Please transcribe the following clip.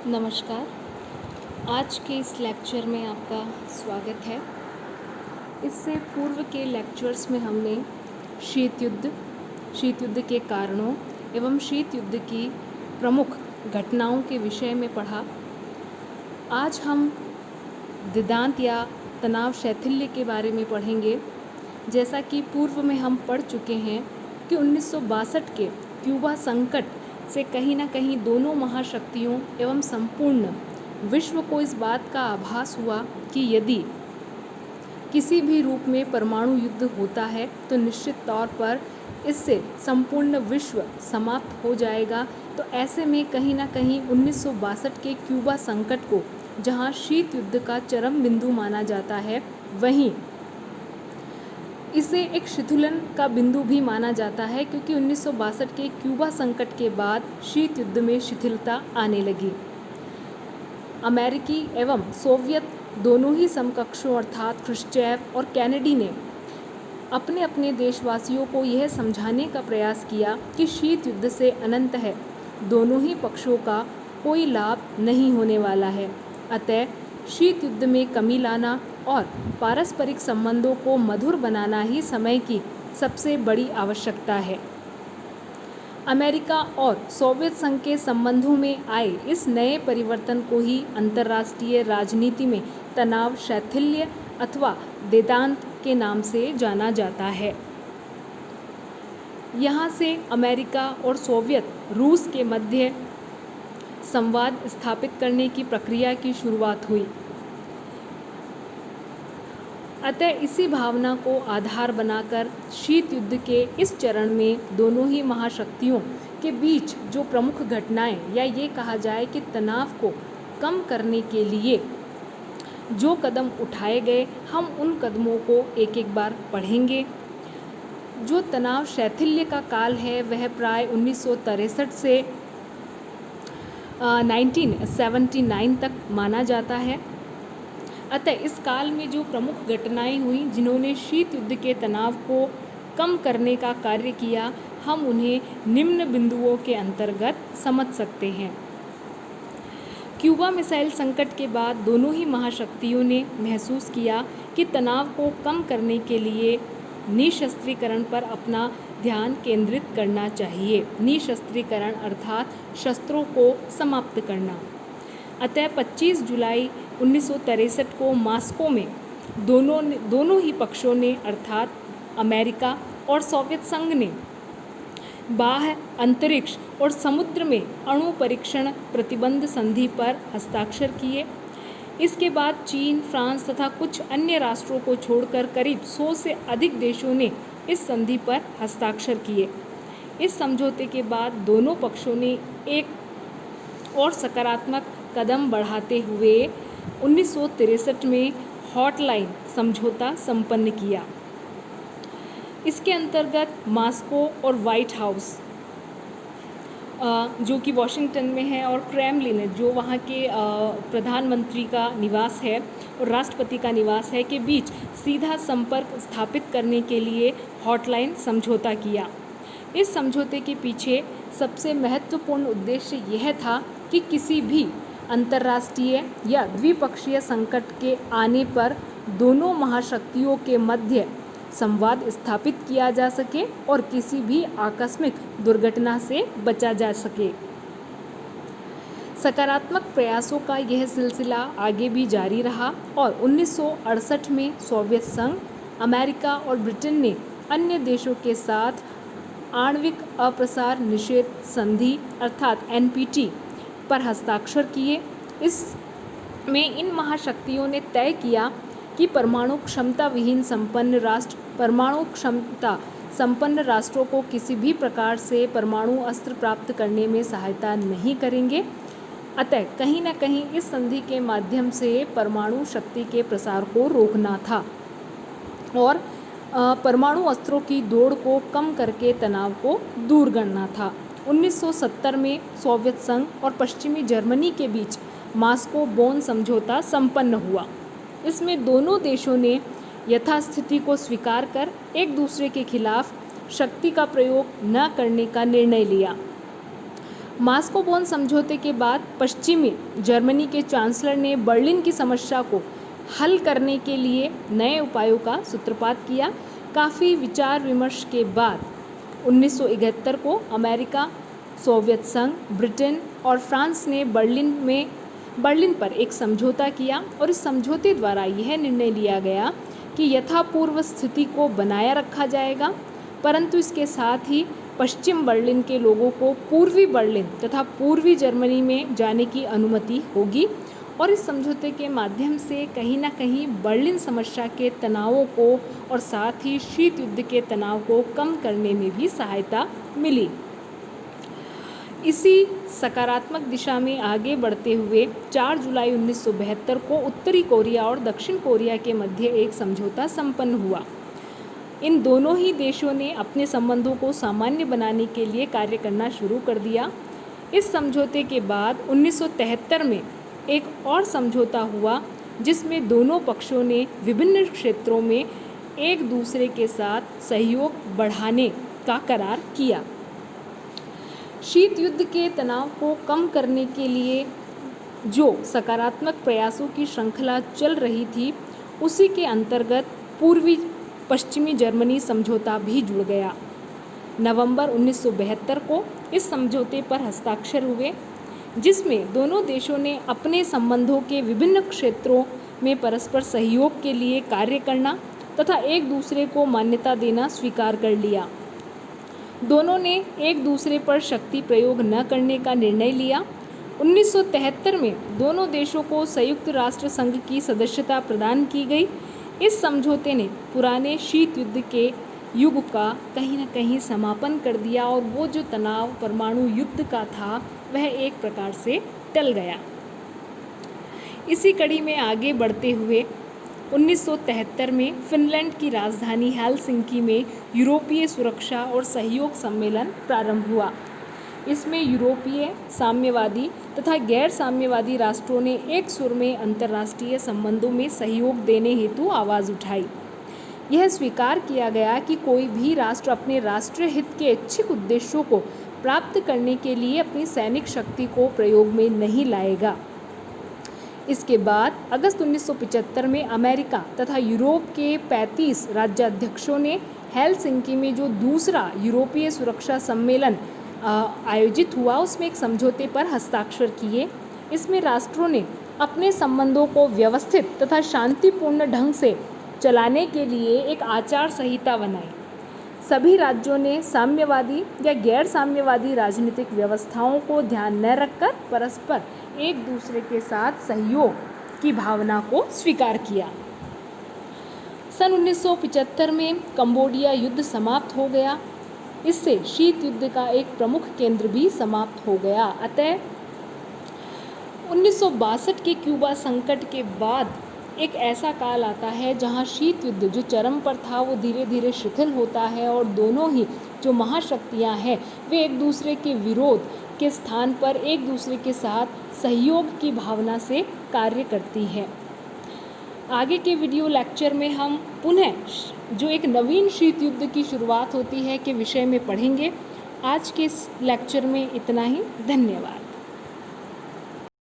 नमस्कार। आज के इस लेक्चर में आपका स्वागत है। इससे पूर्व के लेक्चर्स में हमने शीत युद्ध के कारणों एवं शीत युद्ध की प्रमुख घटनाओं के विषय में पढ़ा। आज हम दिदांत या तनाव शैथिल्य के बारे में पढ़ेंगे। जैसा कि पूर्व में हम पढ़ चुके हैं कि 1962 के क्यूबा संकट से कहीं ना कहीं दोनों महाशक्तियों एवं संपूर्ण विश्व को इस बात का आभास हुआ कि यदि किसी भी रूप में परमाणु युद्ध होता है तो निश्चित तौर पर इससे संपूर्ण विश्व समाप्त हो जाएगा। तो ऐसे में कहीं ना कहीं 1962 के क्यूबा संकट को जहां शीत युद्ध का चरम बिंदु माना जाता है, वहीं इसे एक शिथिलन का बिंदु भी माना जाता है, क्योंकि 1962 के क्यूबा संकट के बाद शीत युद्ध में शिथिलता आने लगी। अमेरिकी एवं सोवियत दोनों ही समकक्षों अर्थात ख्रुश्चेव और कैनेडी ने अपने अपने देशवासियों को यह समझाने का प्रयास किया कि शीत युद्ध से अनंत है, दोनों ही पक्षों का कोई लाभ नहीं होने वाला है। अतः शीत युद्ध में कमी लाना और पारस्परिक संबंधों को मधुर बनाना ही समय की सबसे बड़ी आवश्यकता है। अमेरिका और सोवियत संघ के संबंधों में आए इस नए परिवर्तन को ही अंतर्राष्ट्रीय राजनीति में तनाव शैथिल्य अथवा देदांत के नाम से जाना जाता है। यहाँ से अमेरिका और सोवियत रूस के मध्य संवाद स्थापित करने की प्रक्रिया की शुरुआत हुई। अतः इसी भावना को आधार बनाकर शीत युद्ध के इस चरण में दोनों ही महाशक्तियों के बीच जो प्रमुख घटनाएं या ये कहा जाए कि तनाव को कम करने के लिए जो कदम उठाए गए, हम उन कदमों को एक एक बार पढ़ेंगे। जो तनाव शैथिल्य का काल है वह प्राय 1963 से 1979 तक माना जाता है। अतः इस काल में जो प्रमुख घटनाएं हुई जिन्होंने शीत युद्ध के तनाव को कम करने का कार्य किया, हम उन्हें निम्न बिंदुओं के अंतर्गत समझ सकते हैं। क्यूबा मिसाइल संकट के बाद दोनों ही महाशक्तियों ने महसूस किया कि तनाव को कम करने के लिए निशस्त्रीकरण पर अपना ध्यान केंद्रित करना चाहिए। निशस्त्रीकरण अर्थात शस्त्रों को समाप्त करना। अतः 25 जुलाई 1963 को मॉस्को में दोनों ही पक्षों ने अर्थात अमेरिका और सोवियत संघ ने बाह्य, अंतरिक्ष और समुद्र में अणु परीक्षण प्रतिबंध संधि पर हस्ताक्षर किए। इसके बाद चीन, फ्रांस तथा कुछ अन्य राष्ट्रों को छोड़कर करीब 100 से अधिक देशों ने इस संधि पर हस्ताक्षर किए। इस समझौते के बाद दोनों पक्षों ने एक और सकारात्मक कदम बढ़ाते हुए 1963 में हॉटलाइन समझौता संपन्न किया। इसके अंतर्गत मॉस्को और व्हाइट हाउस जो कि वॉशिंगटन में है और क्रेमलिन जो वहाँ के प्रधानमंत्री का निवास है और राष्ट्रपति का निवास है के बीच सीधा संपर्क स्थापित करने के लिए हॉटलाइन समझौता किया। इस समझौते के पीछे सबसे महत्वपूर्ण उद्देश्य यह था कि किसी भी अंतर्राष्ट्रीय या द्विपक्षीय संकट के आने पर दोनों महाशक्तियों के मध्य संवाद स्थापित किया जा सके और किसी भी आकस्मिक दुर्घटना से बचा जा सके। सकारात्मक प्रयासों का यह सिलसिला आगे भी जारी रहा और 1968 में सोवियत संघ, अमेरिका और ब्रिटेन ने अन्य देशों के साथ आणविक अप्रसार निषेध संधि अर्थात NPT पर हस्ताक्षर किए। इसमें इन महाशक्तियों ने तय किया कि परमाणु क्षमता विहीन संपन्न राष्ट्र परमाणु क्षमता संपन्न राष्ट्रों को किसी भी प्रकार से परमाणु अस्त्र प्राप्त करने में सहायता नहीं करेंगे। अतः कहीं न कहीं इस संधि के माध्यम से परमाणु शक्ति के प्रसार को रोकना था और परमाणु अस्त्रों की दौड़ को कम करके तनाव को दूर करना था। 1970 में सोवियत संघ और पश्चिमी जर्मनी के बीच मॉस्को बोन समझौता संपन्न हुआ। इसमें दोनों देशों ने यथास्थिति को स्वीकार कर एक दूसरे के खिलाफ शक्ति का प्रयोग न करने का निर्णय लिया। मास्को बोन समझौते के बाद पश्चिमी जर्मनी के चांसलर ने बर्लिन की समस्या को हल करने के लिए नए उपायों का सूत्रपात किया। काफ़ी विचार विमर्श के बाद 1971 को अमेरिका, सोवियत संघ, ब्रिटेन और फ्रांस ने बर्लिन पर एक समझौता किया और इस समझौते द्वारा यह निर्णय लिया गया कि यथापूर्व स्थिति को बनाया रखा जाएगा, परंतु इसके साथ ही पश्चिम बर्लिन के लोगों को पूर्वी बर्लिन तथा पूर्वी जर्मनी में जाने की अनुमति होगी और इस समझौते के माध्यम से कहीं ना कहीं बर्लिन समस्या के तनावों को और साथ ही शीत युद्ध के तनाव को कम करने में भी सहायता मिली। इसी सकारात्मक दिशा में आगे बढ़ते हुए 4 जुलाई 1972 को उत्तरी कोरिया और दक्षिण कोरिया के मध्य एक समझौता संपन्न हुआ। इन दोनों ही देशों ने अपने संबंधों को सामान्य बनाने के लिए कार्य करना शुरू कर दिया। इस समझौते के बाद 1973 में एक और समझौता हुआ जिसमें दोनों पक्षों ने विभिन्न क्षेत्रों में एक दूसरे के साथ सहयोग बढ़ाने का करार किया। शीत युद्ध के तनाव को कम करने के लिए जो सकारात्मक प्रयासों की श्रृंखला चल रही थी उसी के अंतर्गत पूर्वी पश्चिमी जर्मनी समझौता भी जुड़ गया। नवंबर 1972 को इस समझौते पर हस्ताक्षर हुए जिसमें दोनों देशों ने अपने संबंधों के विभिन्न क्षेत्रों में परस्पर सहयोग के लिए कार्य करना तथा एक दूसरे को मान्यता देना स्वीकार कर लिया। दोनों ने एक दूसरे पर शक्ति प्रयोग न करने का निर्णय लिया। 1973 में दोनों देशों को संयुक्त राष्ट्र संघ की सदस्यता प्रदान की गई। इस समझौते ने पुराने शीत युद्ध के युग का कहीं न कहीं समापन कर दिया और वो जो तनाव परमाणु युद्ध का था वह एक प्रकार से टल गया। इसी कड़ी में आगे बढ़ते हुए 1973 में फिनलैंड की राजधानी हेलसिंकी में यूरोपीय सुरक्षा और सहयोग सम्मेलन प्रारंभ हुआ। इसमें यूरोपीय साम्यवादी तथा गैर साम्यवादी राष्ट्रों ने एक सुर में अंतर्राष्ट्रीय संबंधों में सहयोग देने हेतु आवाज़ उठाई। यह स्वीकार किया गया कि कोई भी राष्ट्र अपने राष्ट्रीय हित के इच्छित उद्देश्यों को प्राप्त करने के लिए अपनी सैनिक शक्ति को प्रयोग में नहीं लाएगा। इसके बाद अगस्त 1975 में अमेरिका तथा यूरोप के 35 राज्याध्यक्षों ने हेलसिंकी में जो दूसरा यूरोपीय सुरक्षा सम्मेलन आयोजित हुआ उसमें एक समझौते पर हस्ताक्षर किए। इसमें राष्ट्रों ने अपने संबंधों को व्यवस्थित तथा शांतिपूर्ण ढंग से चलाने के लिए एक आचार संहिता बनाई। सभी राज्यों ने साम्यवादी या गैर साम्यवादी राजनीतिक व्यवस्थाओं को ध्यान न रखकर परस्पर एक दूसरे के साथ सहयोग की भावना को स्वीकार किया। सन 1975 में कंबोडिया युद्ध समाप्त हो गया। इससे शीत युद्ध का एक प्रमुख केंद्र भी समाप्त हो गया। अतः 1962 के क्यूबा संकट के बाद एक ऐसा काल आता है जहां शीत युद्ध जो चरम पर था वो धीरे धीरे शिथिल होता है और दोनों ही जो महाशक्तियां हैं वे एक दूसरे के विरोध के स्थान पर एक दूसरे के साथ सहयोग की भावना से कार्य करती है। आगे के वीडियो लेक्चर में हम पुनः जो एक नवीन शीत युद्ध की शुरुआत होती है के विषय में पढ़ेंगे। आज के इस लेक्चर में इतना ही। धन्यवाद।